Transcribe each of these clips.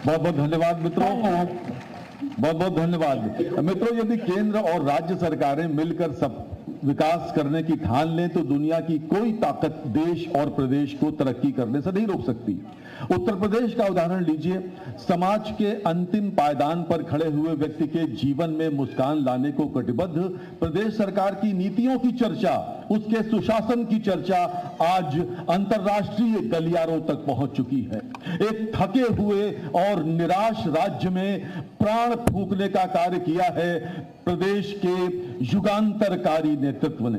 बहुत बहुत धन्यवाद मित्रों, बहुत बहुत धन्यवाद मित्रों। यदि केंद्र और राज्य सरकारें मिलकर सब विकास करने की ठान लें तो दुनिया की कोई ताकत देश और प्रदेश को तरक्की करने से नहीं रोक सकती। उत्तर प्रदेश का उदाहरण लीजिए। समाज के अंतिम पायदान पर खड़े हुए व्यक्ति के जीवन में मुस्कान लाने को कटिबद्ध प्रदेश सरकार की नीतियों की चर्चा, उसके सुशासन की चर्चा आज अंतर्राष्ट्रीय गलियारों तक पहुंच चुकी है। एक थके हुए और निराश राज्य में प्राण फूंकने का कार्य किया है प्रदेश के युगांतरकारी नेतृत्व ने।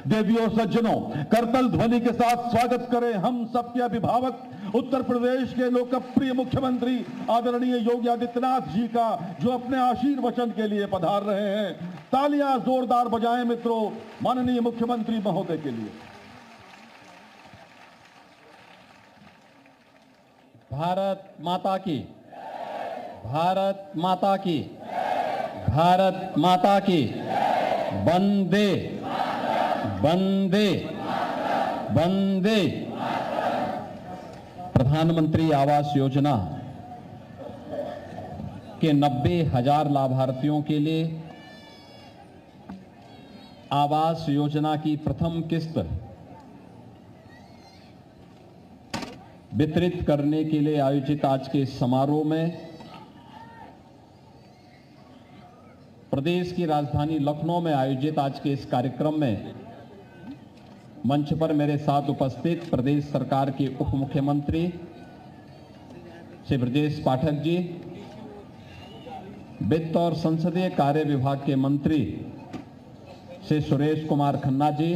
देवियों सज्जनों, करतल ध्वनि के साथ स्वागत करें हम सबके अभिभावक, उत्तर प्रदेश के लोकप्रिय मुख्यमंत्री आदरणीय योगी आदित्यनाथ जी का, जो अपने आशीर्वचन के लिए पधार रहे हैं। तालियां जोरदार बजाएं मित्रों माननीय मुख्यमंत्री महोदय के लिए। भारत माता की, भारत माता की, भारत माता की। वंदे वंदे वंदे। प्रधानमंत्री आवास योजना के 90,000 लाभार्थियों के लिए आवास योजना की प्रथम किस्त वितरित करने के लिए आयोजित आज के इस समारोह में प्रदेश की राजधानी लखनऊ में आयोजित आज के इस कार्यक्रम में मंच पर मेरे साथ उपस्थित प्रदेश सरकार के उप मुख्यमंत्री श्री ब्रजेश पाठक जी, वित्त और संसदीय कार्य विभाग के मंत्री श्री सुरेश कुमार खन्ना जी,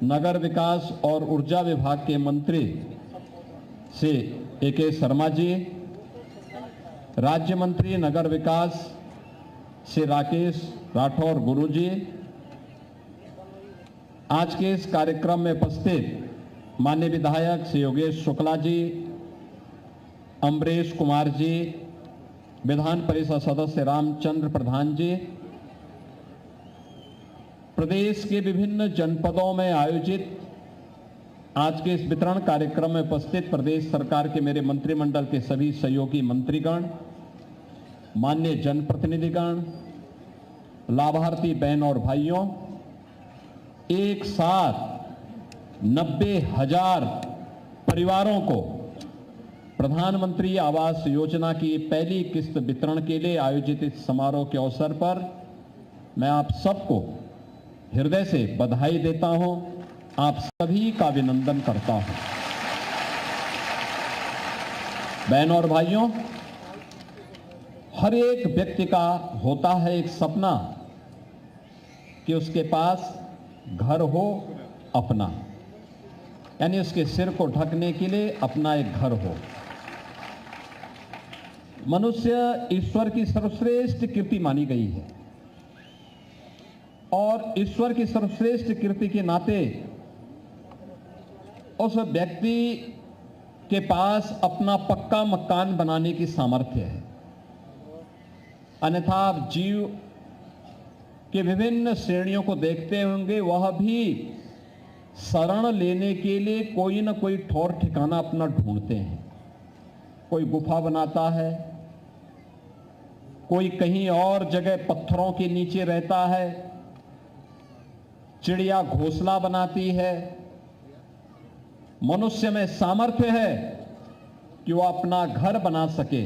नगर विकास और ऊर्जा विभाग के मंत्री श्री ए.के. शर्मा जी, राज्य मंत्री नगर विकास श्री राकेश राठौर गुरु जी, आज के इस कार्यक्रम में उपस्थित माननीय विधायक श्री योगेश शुक्ला जी, अमरीश कुमार जी, विधान परिषद सदस्य रामचंद्र प्रधान जी, प्रदेश के विभिन्न जनपदों में आयोजित आज के इस वितरण कार्यक्रम में उपस्थित प्रदेश सरकार के मेरे मंत्रिमंडल के सभी सहयोगी मंत्रीगण, माननीय जनप्रतिनिधिगण, लाभार्थी बहन और भाइयों, एक साथ 90,000 परिवारों को प्रधानमंत्री आवास योजना की पहली किस्त वितरण के लिए आयोजित इस समारोह के अवसर पर मैं आप सबको हृदय से बधाई देता हूं, आप सभी का अभिनंदन करता हूं। बहनों और भाइयों, हर एक व्यक्ति का होता है एक सपना कि उसके पास घर हो अपना, यानी उसके सिर को ढकने के लिए अपना एक घर हो। मनुष्य ईश्वर की सर्वश्रेष्ठ कृति मानी गई है और ईश्वर की सर्वश्रेष्ठ कृति के नाते उस व्यक्ति के पास अपना पक्का मकान बनाने की सामर्थ्य है। अन्यथा आप जीव के विभिन्न श्रेणियों को देखते होंगे, वह भी शरण लेने के लिए कोई न कोई ठौर ठिकाना अपना ढूंढते हैं। कोई गुफा बनाता है, कोई कहीं और जगह पत्थरों के नीचे रहता है, चिड़िया घोंसला बनाती है। मनुष्य में सामर्थ्य है कि वह अपना घर बना सके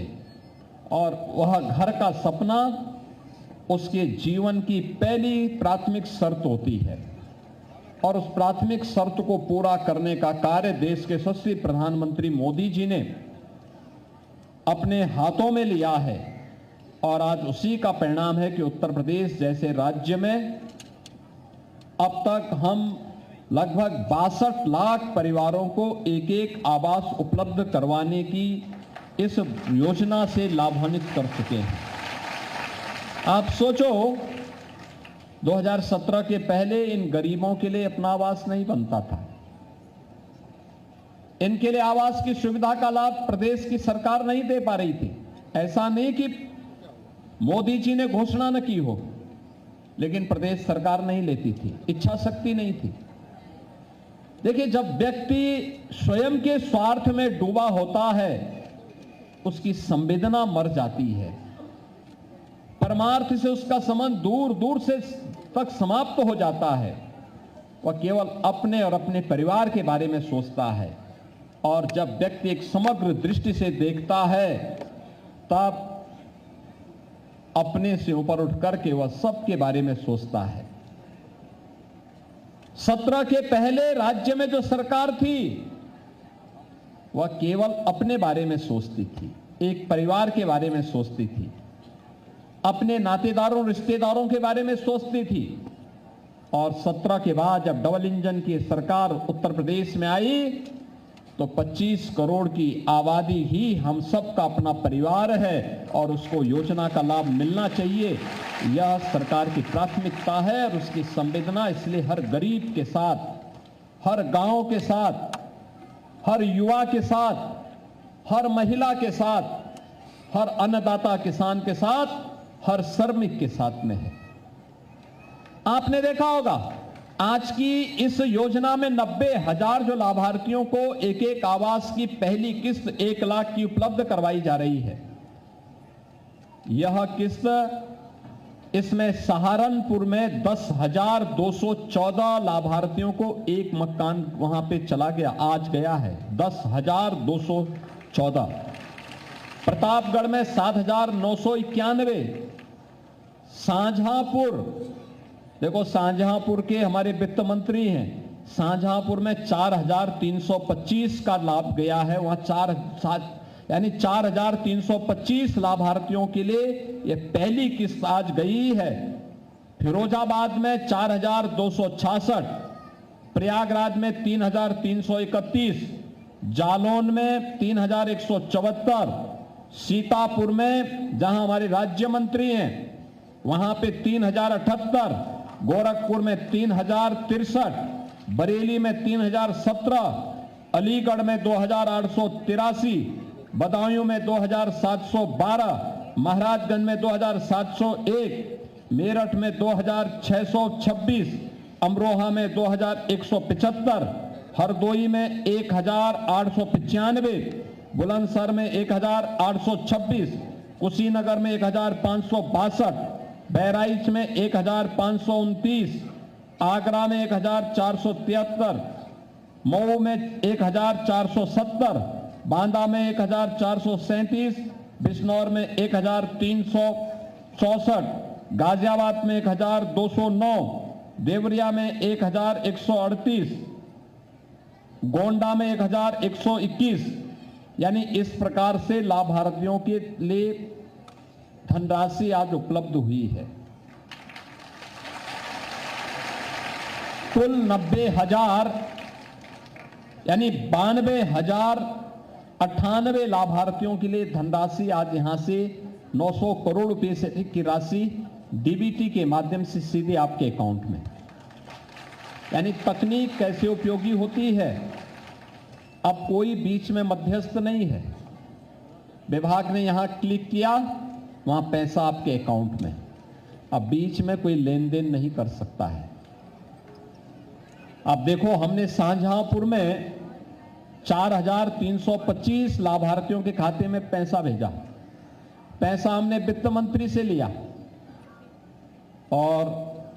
और वह घर का सपना उसके जीवन की पहली प्राथमिक शर्त होती है और उस प्राथमिक शर्त को पूरा करने का कार्य देश के यशस्वी प्रधानमंत्री मोदी जी ने अपने हाथों में लिया है और आज उसी का परिणाम है कि उत्तर प्रदेश जैसे राज्य में अब तक हम लगभग 62 लाख परिवारों को एक एक आवास उपलब्ध करवाने की इस योजना से लाभान्वित कर चुके हैं। आप सोचो 2017 के पहले इन गरीबों के लिए अपना आवास नहीं बनता था। इनके लिए आवास की सुविधा का लाभ प्रदेश की सरकार नहीं दे पा रही थी। ऐसा नहीं कि मोदी जी ने घोषणा न की हो, लेकिन प्रदेश सरकार नहीं लेती थी, इच्छा शक्ति नहीं थी। देखिए, जब व्यक्ति स्वयं के स्वार्थ में डूबा होता है उसकी संवेदना मर जाती है, परमार्थ से उसका संबंध दूर दूर से तक समाप्त हो जाता है। वह केवल अपने और अपने परिवार के बारे में सोचता है, और जब व्यक्ति एक समग्र दृष्टि से देखता है तब अपने से ऊपर उठ करके वह सबके बारे में सोचता है। 17 के पहले राज्य में जो सरकार थी वह केवल अपने बारे में सोचती थी, एक परिवार के बारे में सोचती थी, अपने नातेदारों रिश्तेदारों के बारे में सोचती थी। और 17 के बाद जब डबल इंजन की सरकार उत्तर प्रदेश में आई तो 25 करोड़ की आबादी ही हम सब का अपना परिवार है और उसको योजना का लाभ मिलना चाहिए, यह सरकार की प्राथमिकता है। और उसकी संवेदना इसलिए हर गरीब के साथ, हर गांव के साथ, हर युवा के साथ, हर महिला के साथ, हर अन्नदाता किसान के साथ, हर श्रमिक के साथ में है। आपने देखा होगा आज की इस योजना में 90,000 जो लाभार्थियों को एक एक आवास की पहली किस्त 1 लाख की उपलब्ध करवाई जा रही है। यह किस्त, इसमें सहारनपुर में 10,214 लाभार्थियों को एक मकान वहां पे चला गया, आज गया है 10,214। प्रतापगढ़ में 7,991। शाहजहांपुर, देखो शाहजहांपुर के हमारे वित्त मंत्री हैं, शाहजहांपुर में 4,325 का लाभ गया है। वहां 4,325 लाभार्थियों के लिए यह पहली किस्त आज गई है। फिरोजाबाद में 4,266, प्रयागराज में 3,331, जालौन में 3,174, सीतापुर में जहां हमारे राज्य मंत्री हैं वहां पे 3,078, गोरखपुर में 3,063, बरेली में 3,017, अलीगढ़ में 2,883, बदायूं में 2,712, महाराजगंज में 2,701, मेरठ में 2,626, अमरोहा में 2,175, हरदोई में 1,895, बुलंदशहर में 1,826, कुशीनगर में 1,562, बहराइच में 1,529, आगरा में 1,473, मऊ में 1,470, बांदा में 1,437, बिजनौर में 1,364, गाजियाबाद में 1,209, देवरिया में 1,138, गोंडा में 1,121। यानी इस प्रकार से लाभार्थियों के लिए धनराशि आज उपलब्ध हुई है। कुल 90,000 यानी 92,098 लाभार्थियों के लिए धनराशि आज यहां से 900 करोड़ रुपए से अधिक की राशि डीबीटी के माध्यम से सीधे आपके अकाउंट में। यानी तकनीक कैसे उपयोगी होती है, अब कोई बीच में मध्यस्थ नहीं है। विभाग ने यहां क्लिक किया, वहां पैसा आपके अकाउंट में, अब बीच में कोई लेन देन नहीं कर सकता है। अब देखो, हमने शाहजहांपुर में 4,325 लाभार्थियों के खाते में पैसा भेजा। पैसा हमने वित्त मंत्री से लिया और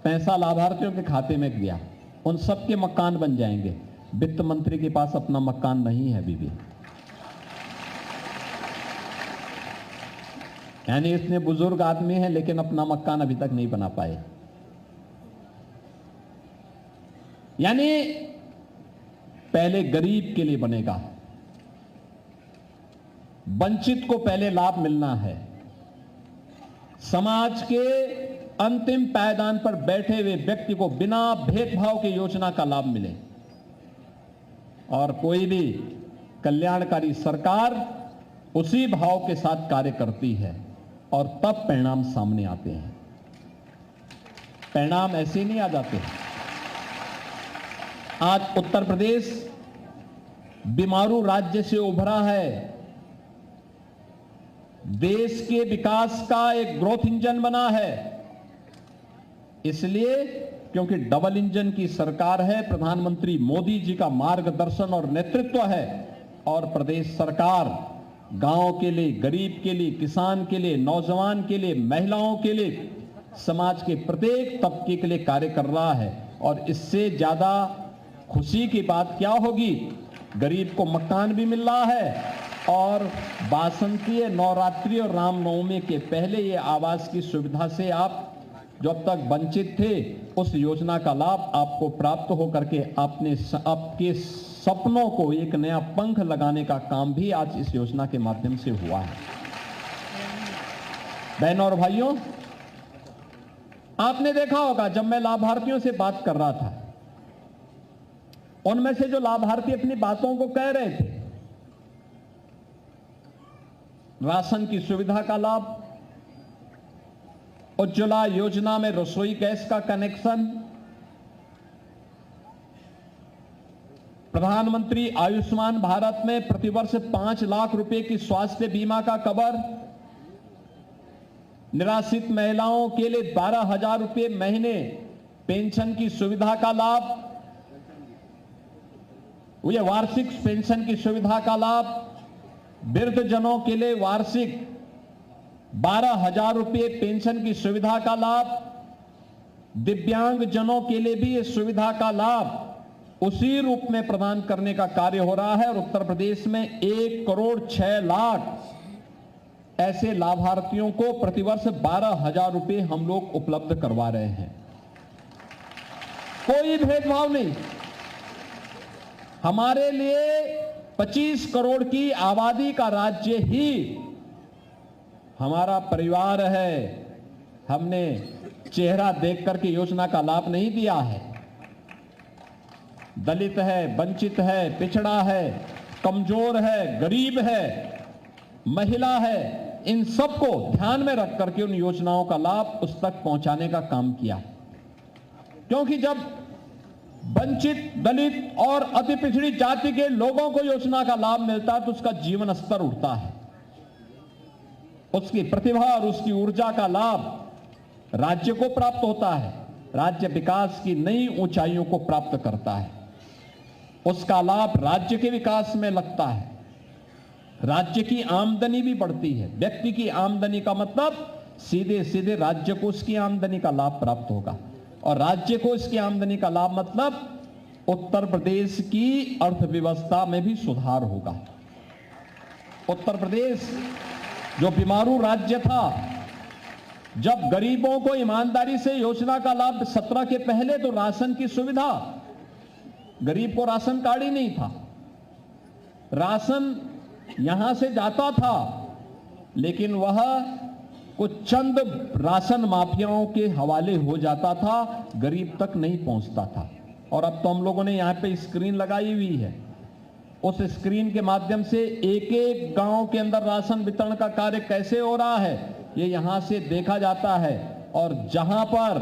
पैसा लाभार्थियों के खाते में गया। उन सबके मकान बन जाएंगे। वित्त मंत्री के पास अपना मकान नहीं है अभी भी, यानी इतने बुजुर्ग आदमी हैं लेकिन अपना मकान अभी तक नहीं बना पाए। यानी पहले गरीब के लिए बनेगा, वंचित को पहले लाभ मिलना है। समाज के अंतिम पायदान पर बैठे हुए व्यक्ति को बिना भेदभाव के योजना का लाभ मिले। और कोई भी कल्याणकारी सरकार उसी भाव के साथ कार्य करती है और तब परिणाम सामने आते हैं। परिणाम ऐसे नहीं आ जाते। आज उत्तर प्रदेश बीमारू राज्य से उभरा है, देश के विकास का एक ग्रोथ इंजन बना है, इसलिए क्योंकि डबल इंजन की सरकार है, प्रधानमंत्री मोदी जी का मार्गदर्शन और नेतृत्व है, और प्रदेश सरकार गांव के लिए, गरीब के लिए, किसान के लिए, नौजवान के लिए, महिलाओं के लिए, समाज के प्रत्येक तबके के लिए कार्य कर रहा है। और इससे ज्यादा खुशी की बात क्या होगी? गरीब को मकान भी मिल रहा है और बासंती, नवरात्रि और रामनवमी के पहले ये आवास की सुविधा से आप जो अब तक वंचित थे, उस योजना का लाभ आपको प्राप्त होकर के आपके सपनों को एक नया पंख लगाने का काम भी आज इस योजना के माध्यम से हुआ है। बहनों और भाइयों, आपने देखा होगा जब मैं लाभार्थियों से बात कर रहा था, उनमें से जो लाभार्थी अपनी बातों को कह रहे थे, राशन की सुविधा का लाभ, उज्ज्वला योजना में रसोई गैस का कनेक्शन, प्रधानमंत्री आयुष्मान भारत में प्रतिवर्ष 5 लाख रुपए की स्वास्थ्य बीमा का कवर, निराश्रित महिलाओं के लिए 12,000 रुपए महीने पेंशन की सुविधा का लाभ, ये वार्षिक पेंशन की सुविधा का लाभ, वृद्धजनों के लिए वार्षिक 12,000 रुपए पेंशन की सुविधा का लाभ, दिव्यांग जनों के लिए भी इस सुविधा का लाभ उसी रूप में प्रदान करने का कार्य हो रहा है। और उत्तर प्रदेश में 1 करोड़ 6 लाख ऐसे लाभार्थियों को प्रतिवर्ष 12,000 रुपए हम लोग उपलब्ध करवा रहे हैं। कोई भेदभाव नहीं। हमारे लिए 25 करोड़ की आबादी का राज्य ही हमारा परिवार है। हमने चेहरा देख करके योजना का लाभ नहीं दिया है। दलित है, वंचित है, पिछड़ा है, कमजोर है, गरीब है, महिला है, इन सबको ध्यान में रख करके उन योजनाओं का लाभ उस तक पहुंचाने का काम किया। क्योंकि जब वंचित, दलित और अति पिछड़ी जाति के लोगों को योजना का लाभ मिलता है तो उसका जीवन स्तर उठता है, उसकी प्रतिभा और उसकी ऊर्जा का लाभ राज्य को प्राप्त होता है, राज्य विकास की नई ऊंचाइयों को प्राप्त करता है, उसका लाभ राज्य के विकास में लगता है, राज्य की आमदनी भी बढ़ती है। व्यक्ति की आमदनी का मतलब सीधे सीधे राज्य को उसकी आमदनी का लाभ प्राप्त होगा और राज्य को इसकी आमदनी का लाभ मतलब उत्तर प्रदेश की अर्थव्यवस्था में भी सुधार होगा। उत्तर प्रदेश जो बीमारू राज्य था, जब गरीबों को ईमानदारी से योजना का लाभ 17 के पहले तो राशन की सुविधा, गरीब को राशन कार्ड ही नहीं था, राशन यहां से जाता था लेकिन वह कुछ चंद राशन माफियाओं के हवाले हो जाता था, गरीब तक नहीं पहुंचता था। और अब तो हम लोगों ने यहां पे स्क्रीन लगाई हुई है, उस स्क्रीन के माध्यम से एक एक गांव के अंदर राशन वितरण का कार्य कैसे हो रहा है ये यहां से देखा जाता है। और जहां पर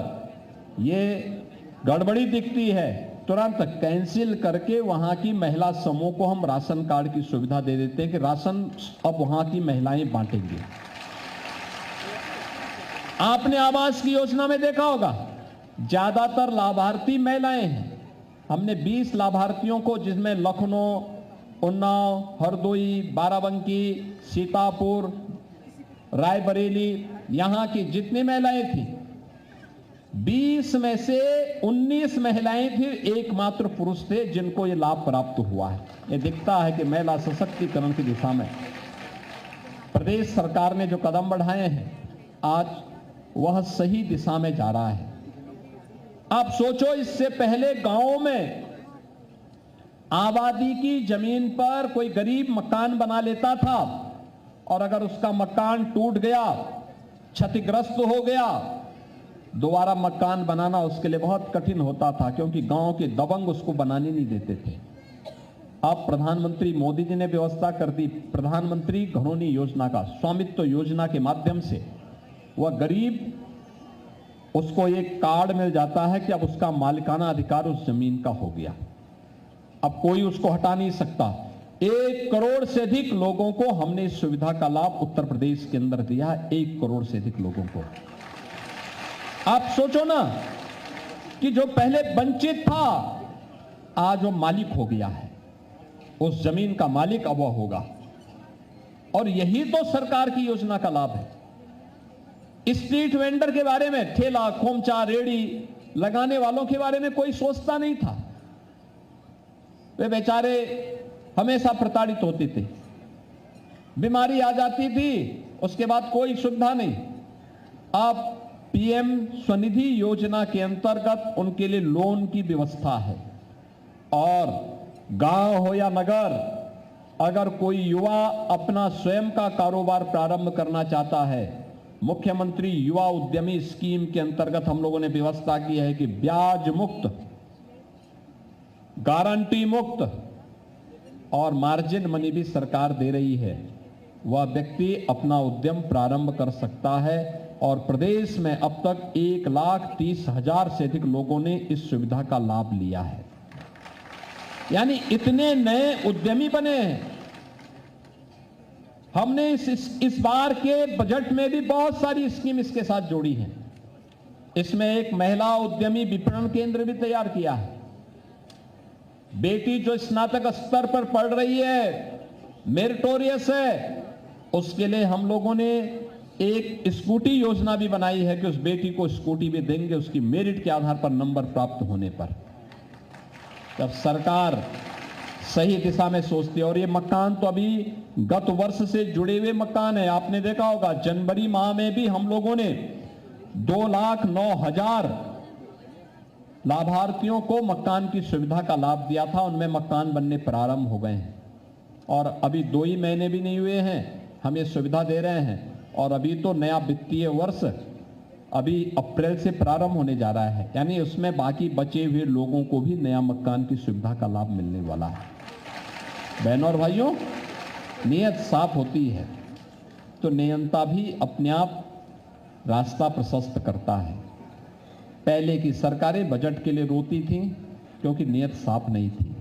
ये गड़बड़ी दिखती है तुरंत कैंसिल करके वहां की महिला समूह को हम राशन कार्ड की सुविधा दे देते हैं कि राशन अब वहां की महिलाएं बांटेंगी। आपने आवास की योजना में देखा होगा ज्यादातर लाभार्थी महिलाएं हैं। हमने 20 लाभार्थियों को, जिसमें लखनऊ, उन्नाव, हरदोई, बाराबंकी, सीतापुर, रायबरेली, यहां की जितनी महिलाएं थी 20 में से 19 महिलाएं थी, एकमात्र पुरुष थे जिनको ये लाभ प्राप्त हुआ है। ये दिखता है कि महिला सशक्तिकरण की दिशा में प्रदेश सरकार ने जो कदम बढ़ाए हैं आज वह सही दिशा में जा रहा है। आप सोचो, इससे पहले गांवों में आबादी की जमीन पर कोई गरीब मकान बना लेता था और अगर उसका मकान टूट गया, क्षतिग्रस्त हो गया, दोबारा मकान बनाना उसके लिए बहुत कठिन होता था क्योंकि गांव के दबंग उसको बनाने नहीं देते थे। अब प्रधानमंत्री मोदी जी ने व्यवस्था कर दी, प्रधानमंत्री घरौनी योजना का, स्वामित्व योजना के माध्यम से वह गरीब, उसको एक कार्ड मिल जाता है कि अब उसका मालिकाना अधिकार उस जमीन का हो गया, अब कोई उसको हटा नहीं सकता। 1 करोड़ से अधिक लोगों को हमने इस सुविधा का लाभ उत्तर प्रदेश के अंदर दिया है, 1 करोड़ से अधिक लोगों को। आप सोचो ना कि जो पहले वंचित था आज वो मालिक हो गया है, उस जमीन का मालिक अब वह होगा। और यही तो सरकार की योजना का लाभ है। स्ट्रीट वेंडर के बारे में, ठेला खोमचा रेड़ी लगाने वालों के बारे में कोई सोचता नहीं था। वे बेचारे हमेशा प्रताड़ित होते थे, बीमारी आ जाती थी, उसके बाद कोई सुविधा नहीं। अब पीएम स्वनिधि योजना के अंतर्गत उनके लिए लोन की व्यवस्था है, और गांव हो या नगर, अगर कोई युवा अपना स्वयं का कारोबार प्रारंभ करना चाहता है, मुख्यमंत्री युवा उद्यमी स्कीम के अंतर्गत हम लोगों ने व्यवस्था की है कि ब्याज मुक्त, गारंटी मुक्त और मार्जिन मनी भी सरकार दे रही है। वह व्यक्ति अपना उद्यम प्रारंभ कर सकता है, और प्रदेश में अब तक 1,30,000 से अधिक लोगों ने इस सुविधा का लाभ लिया है। यानी इतने नए उद्यमी बने हैं। हमने इस बार के बजट में भी बहुत सारी स्कीम इसके साथ जोड़ी हैं। इसमें एक महिला उद्यमी विपणन केंद्र भी तैयार किया है। बेटी जो स्नातक स्तर पर पढ़ रही है, मेरिटोरियस है, उसके लिए हम लोगों ने एक स्कूटी योजना भी बनाई है कि उस बेटी को स्कूटी भी देंगे उसकी मेरिट के आधार पर, नंबर प्राप्त होने पर। जब सरकार सही दिशा में सोचती है, और ये मकान तो अभी गत वर्ष से जुड़े हुए मकान है। आपने देखा होगा जनवरी माह में भी हम लोगों ने 2,09,000 लाभार्थियों को मकान की सुविधा का लाभ दिया था। उनमें मकान बनने प्रारंभ हो गए हैं, और अभी 2 ही महीने भी नहीं हुए हैं हम ये सुविधा दे रहे हैं। और अभी तो नया वित्तीय वर्ष अभी अप्रैल से प्रारंभ होने जा रहा है, यानी उसमें बाकी बचे हुए लोगों को भी नया मकान की सुविधा का लाभ मिलने वाला है। बहनों और भाइयों, नीयत साफ होती है तो नियंता भी अपने आप रास्ता प्रशस्त करता है। पहले की सरकारें बजट के लिए रोती थीं क्योंकि नीयत साफ नहीं थी।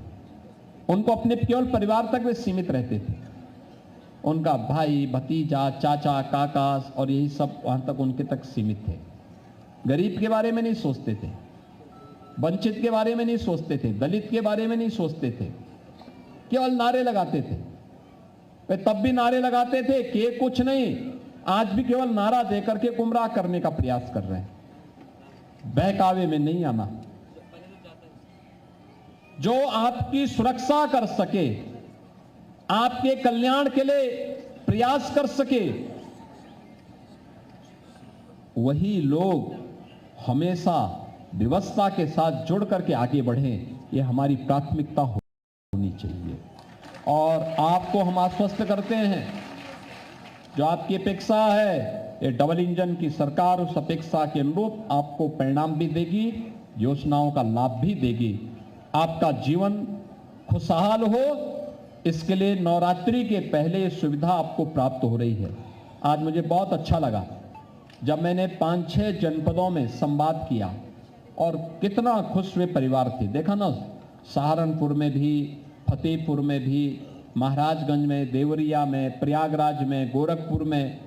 उनको अपने केवल परिवार तक वे सीमित रहते थे। उनका भाई, भतीजा, चाचा, काका और यही सब वहां तक उनके तक सीमित थे। गरीब के बारे में नहीं सोचते थे, वंचित के बारे में नहीं सोचते थे, दलित के बारे में नहीं सोचते थे, केवल नारे लगाते थे। वे तब भी नारे लगाते थे कि कुछ नहीं, आज भी केवल नारा देकर के गुमराह करने का प्रयास कर रहे हैं। बहकावे में नहीं आना। जो आपकी सुरक्षा कर सके, आपके कल्याण के लिए प्रयास कर सके, वही लोग हमेशा व्यवस्था के साथ जुड़ करके आगे बढ़ें, ये हमारी प्राथमिकता होनी चाहिए। और आपको हम आश्वस्त करते हैं, जो आपकी अपेक्षा है, ये डबल इंजन की सरकार उस अपेक्षा के अनुरूप आपको परिणाम भी देगी, योजनाओं का लाभ भी देगी। आपका जीवन खुशहाल हो, इसके लिए नवरात्रि के पहले ये सुविधा आपको प्राप्त हो रही है। आज मुझे बहुत अच्छा लगा जब मैंने 5-6 जनपदों में संवाद किया, और कितना खुश वे परिवार थे। देखा ना, सहारनपुर में भी, फतेहपुर में भी, महाराजगंज में, देवरिया में, प्रयागराज में, गोरखपुर में,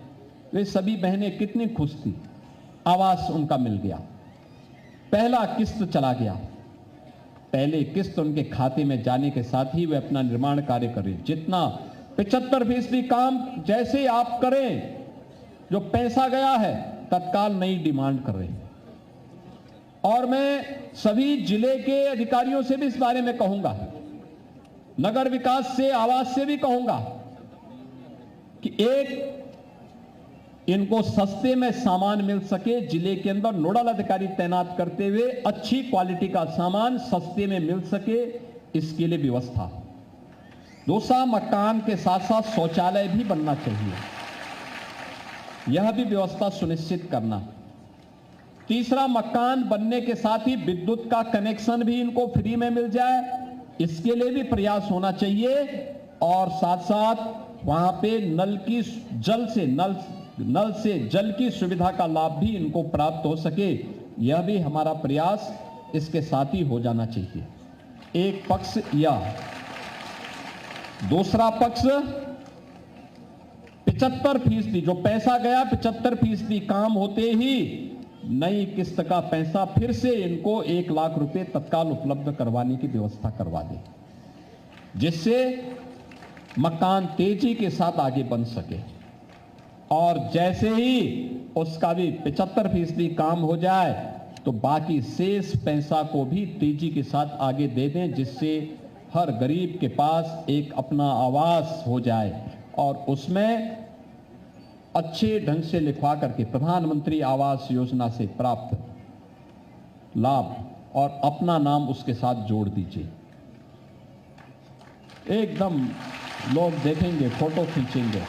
वे सभी बहनें कितनी खुश थी। आवास उनका मिल गया, पहला किस्त चला गया। पहले किस्त उनके खाते में जाने के साथ ही वे अपना निर्माण कार्य करें। जितना 75% काम जैसे आप करें, जो पैसा गया है तत्काल नई डिमांड कर रहे हैं। और मैं सभी जिले के अधिकारियों से भी इस बारे में कहूंगा, नगर विकास से, आवास से भी कहूंगा कि एक इनको सस्ते में सामान मिल सके, जिले के अंदर नोडल अधिकारी तैनात करते हुए अच्छी क्वालिटी का सामान सस्ते में मिल सके, इसके लिए व्यवस्था। दूसरा, मकान के साथ साथ शौचालय भी बनना चाहिए, यह भी व्यवस्था सुनिश्चित करना। तीसरा, मकान बनने के साथ ही विद्युत का कनेक्शन भी इनको फ्री में मिल जाए, इसके लिए भी प्रयास होना चाहिए। और साथ साथ वहां पे नल से जल की सुविधा का लाभ भी इनको प्राप्त हो सके, यह भी हमारा प्रयास इसके साथ ही हो जाना चाहिए। एक पक्ष यह, दूसरा पक्ष 75% जो पैसा गया, 75% काम होते ही नई किस्त का पैसा फिर से इनको 1 लाख रुपए तत्काल उपलब्ध करवाने की व्यवस्था करवा दे, जिससे मकान तेजी के साथ आगे बन सके। और जैसे ही उसका भी 75% काम हो जाए तो बाकी शेष पैसा को भी तेजी के साथ आगे दे दें, जिससे हर गरीब के पास एक अपना आवास हो जाए और उसमें अच्छे ढंग से लिखवा करके प्रधानमंत्री आवास योजना से प्राप्त लाभ और अपना नाम उसके साथ जोड़ दीजिए। एकदम लोग देखेंगे, फोटो खींचेंगे।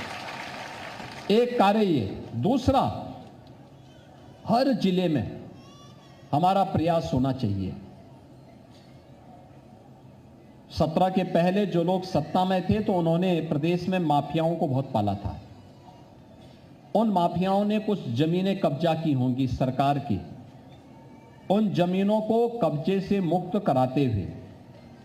एक कार्य ये। दूसरा, हर जिले में हमारा प्रयास होना चाहिए। 17 के पहले जो लोग सत्ता में थे तो उन्होंने प्रदेश में माफियाओं को बहुत पाला था। उन माफियाओं ने कुछ जमीनें कब्जा की होंगी सरकार की। उन जमीनों को कब्जे से मुक्त कराते हुए,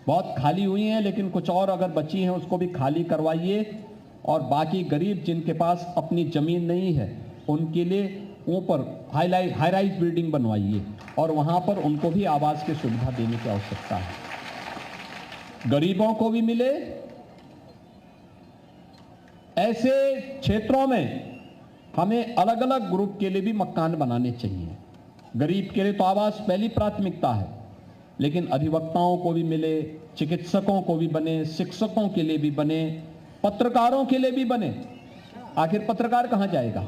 बहुत खाली हुई हैं लेकिन कुछ और अगर बची हैं उसको भी खाली करवाइए और बाकी गरीब जिनके पास अपनी जमीन नहीं है उनके लिए ऊपर हाई राइज बिल्डिंग बनवाइए और वहां पर उनको भी आवास की सुविधा देने की आवश्यकता है। गरीबों को भी मिले। ऐसे क्षेत्रों में हमें अलग अलग ग्रुप के लिए भी मकान बनाने चाहिए। गरीब के लिए तो आवास पहली प्राथमिकता है, लेकिन अधिवक्ताओं को भी मिले, चिकित्सकों को भी बने, शिक्षकों के लिए भी बने, पत्रकारों के लिए भी बने। आखिर पत्रकार कहां जाएगा,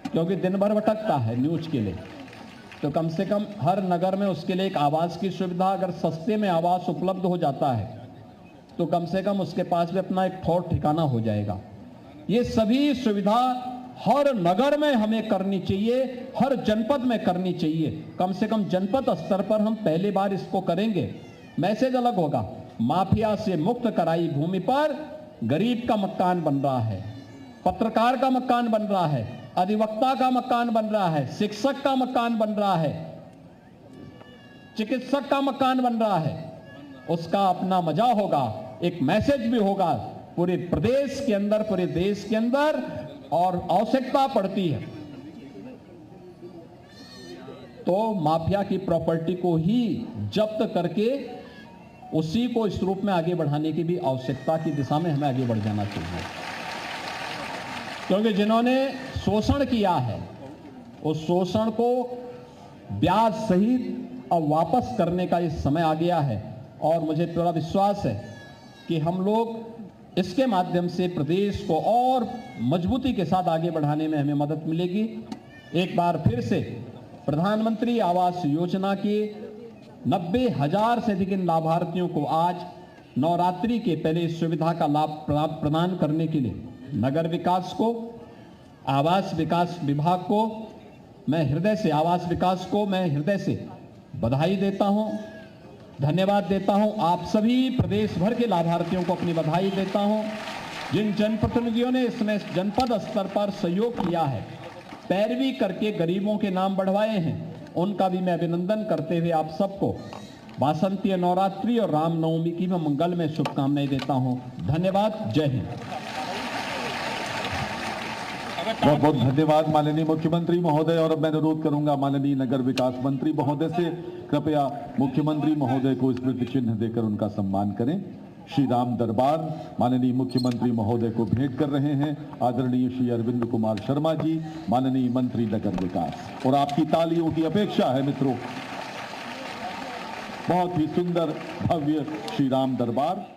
क्योंकि दिन भर भटकता है न्यूज के लिए। तो कम से कम हर नगर में उसके लिए एक आवास की सुविधा, अगर सस्ते में आवास उपलब्ध हो जाता है तो कम से कम उसके पास भी अपना एक ठौर ठिकाना हो जाएगा। ये सभी सुविधा हर नगर में हमें करनी चाहिए, हर जनपद में करनी चाहिए। कम से कम जनपद स्तर पर हम पहली बार इसको करेंगे। मैसेज अलग होगा। माफिया से मुक्त कराई भूमि पर गरीब का मकान बन रहा है, पत्रकार का मकान बन रहा है, अधिवक्ता का मकान बन रहा है, शिक्षक का मकान बन रहा है, चिकित्सक का मकान बन रहा है। उसका अपना मजा होगा, एक मैसेज भी होगा पूरे प्रदेश के अंदर, पूरे देश के अंदर। और आवश्यकता पड़ती है तो माफिया की प्रॉपर्टी को ही जब्त करके उसी को इस रूप में आगे बढ़ाने की भी आवश्यकता की दिशा में हमें आगे बढ़ जाना चाहिए। क्योंकि जिन्होंने शोषण किया है उस शोषण को ब्याज सहित अब वापस करने का इस समय आ गया है। और मुझे पूरा विश्वास है कि हम लोग इसके माध्यम से प्रदेश को और मजबूती के साथ आगे बढ़ाने में हमें मदद मिलेगी। एक बार फिर से प्रधानमंत्री आवास योजना के 90,000 से अधिक लाभार्थियों को आज नवरात्रि के पहले इस सुविधा का लाभ प्रदान करने के लिए नगर विकास को, आवास विकास विभाग को मैं हृदय से, आवास विकास को मैं हृदय से बधाई देता हूं, धन्यवाद देता हूं। आप सभी प्रदेश भर के लाभार्थियों को अपनी बधाई देता हूं। जिन जनप्रतिनिधियों ने इसमें जनपद स्तर पर सहयोग किया है, पैरवी करके गरीबों के नाम बढ़वाए हैं, उनका भी मैं अभिनंदन करते हुए आप सबको वासंतीय नवरात्रि और रामनवमी की मैं मंगल में शुभकामनाएं देता हूं। धन्यवाद। जय हिंद। बहुत बहुत धन्यवाद माननीय मुख्यमंत्री महोदय। और अब मैं अनुरोध करूंगा माननीय नगर विकास मंत्री महोदय से, कृपया मुख्यमंत्री महोदय को स्मृति चिन्ह देकर उनका सम्मान करें। श्री राम दरबार माननीय मुख्यमंत्री महोदय को भेंट कर रहे हैं आदरणीय श्री अरविंद कुमार शर्मा जी, माननीय मंत्री नगर विकास। और आपकी तालियों की अपेक्षा है मित्रों। बहुत ही सुंदर भव्य श्री राम दरबार।